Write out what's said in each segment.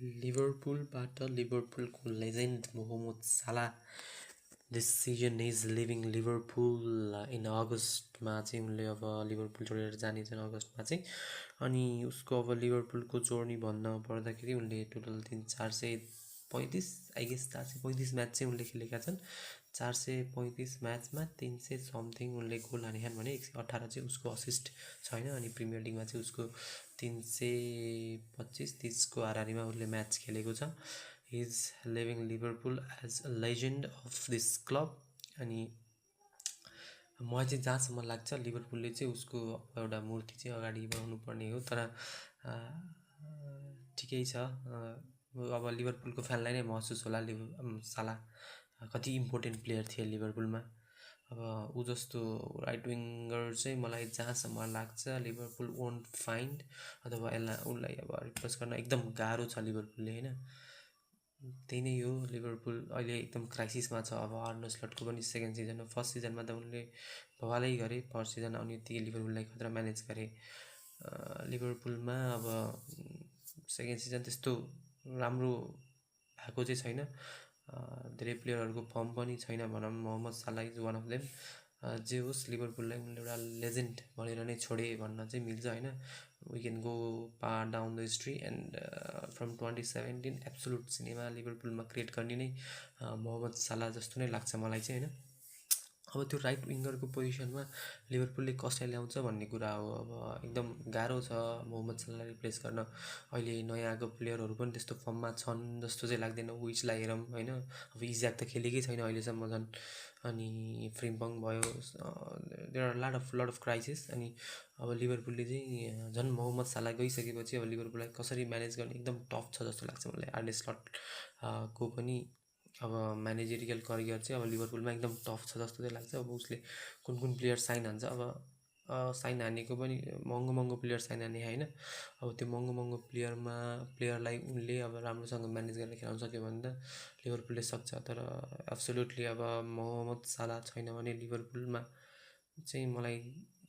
लिभरपुलबाट लिभरपुलको legend Mohammad साला this season is living Liverpool in अगस्टमा चाहिँ उनले अब लिभरपुल छोडेर जानेछन् अगस्टमा चाहिँ। अनि उसको अब लिभरपुलको जोर्नी भन्न पर्दाखेरि उनले टोटल 435 आई गेस 435 म्याच चाहिँ उनले खेलेका छन्। 435 म्याचमा 300 समथिङ उनले गोल हानेछन् भने 118 चाहिँ उसको असिस्ट छैन। अनि प्रिमियर लिगमा चाहिँ उसको 325-30 को हाराहारीमा उसले म्याच खेलेको छ। He is living Liverpool as a legend of this club. अनि मलाई चाहिँ जहाँसम्म लाग्छ लिभरपुलले चाहिँ उसको एउटा मूर्ति चाहिँ अगाडि बढाउनु पर्ने हो। तर ठिकै छ, अब लिभरपुलको फ्यानलाई नै महसुस होला साला कति इम्पोर्टेन्ट प्लेयर थिए लिभरपुलमा। अब ऊ जस्तो राइट विङ्गर चाहिँ मलाई जहाँसम्म लाग्छ लिभरपुल वोन्ट फाइन्ड, अथवा उसलाई अब रिप्लेस गर्न एकदम गाह्रो छ लिभरपुलले होइन। त्यही नै हो, लिभरपुल अहिले एकदम क्राइसिसमा छ। अब आर्ने स्लटको पनि सेकेन्ड सिजन हो। फर्स्ट सिजनमा त उनले भवालै गरे, फर्स्ट सिजन आउने बित्तिकै लिभरपुललाई खतरा म्यानेज गरे। लिभरपुलमा अब सेकेन्ड सिजन त्यस्तो राम्रो भएको चाहिँ छैन। धेरै प्लेयरहरूको फर्म पनि छैन भनौँ। मोहम्मद साला इज वान अफ देम। जे होस्, लिभरपुललाई उनले एउटा लेजेन्ड भनेर नै छोडे भन्न चाहिँ मिल्छ होइन। We can go down the history and from 2017 absolute cinema लिभरपुलमा क्रिएट गर्ने नै मोहम्मद साला जस्तो नै लाग्छ मलाई चाहिँ होइन। अब त्यो राइट विङ्गरको पोजिसनमा लिभरपुलले कसलाई ल्याउँछ भन्ने कुरा हो। अब एकदम गाह्रो छ मोहम्मद सालालाई रिप्लेस गर्न। अहिले नयाँ आएको प्लेयरहरू पनि त्यस्तो फर्ममा छन् जस्तो चाहिँ लाग्दैन। विचलाई हेरौँ होइन, अब इज्याक त खेलेकै छैन अहिलेसम्म झन्। अनि फ्रिम्पङ भयो, there are lot of crisis. अनि अब लिभरपुलले चाहिँ झन् मोहम्मद साला गइसकेपछि अब लिभरपुललाई कसरी म्यानेज गर्ने एकदम टफ छ जस्तो लाग्छ मलाई। आर्ने स्लट को पनि अब म्यानेजरियल करियर चाहिँ अब लिभरपुलमा एकदम टफ छ जस्तो चाहिँ लाग्छ। अब उसले कुन कुन प्लेयर साइन हान्छ, अब साइन हानेको पनि महँगो प्लेयर साइन हाने होइन। अब त्यो महँगो प्लेयरलाई उनले अब राम्रोसँग म्यानेज गरेर खेलाउन सक्यो भने त लिभरपुलले सक्छ। तर एब्सोल्युटली अब मोहम्मद साला छैन भने लिभरपुलमा चाहिँ मलाई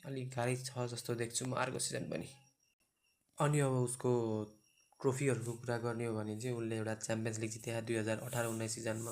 अलिक गाह्रै छ जस्तो देख्छु म अर्को सिजन पनि। अनि अब उसको ट्रफीहरूको कुरा गर्ने हो भने चाहिँ उसले एउटा च्याम्पियन्स लिग जिते 2018-19 सिजनमा।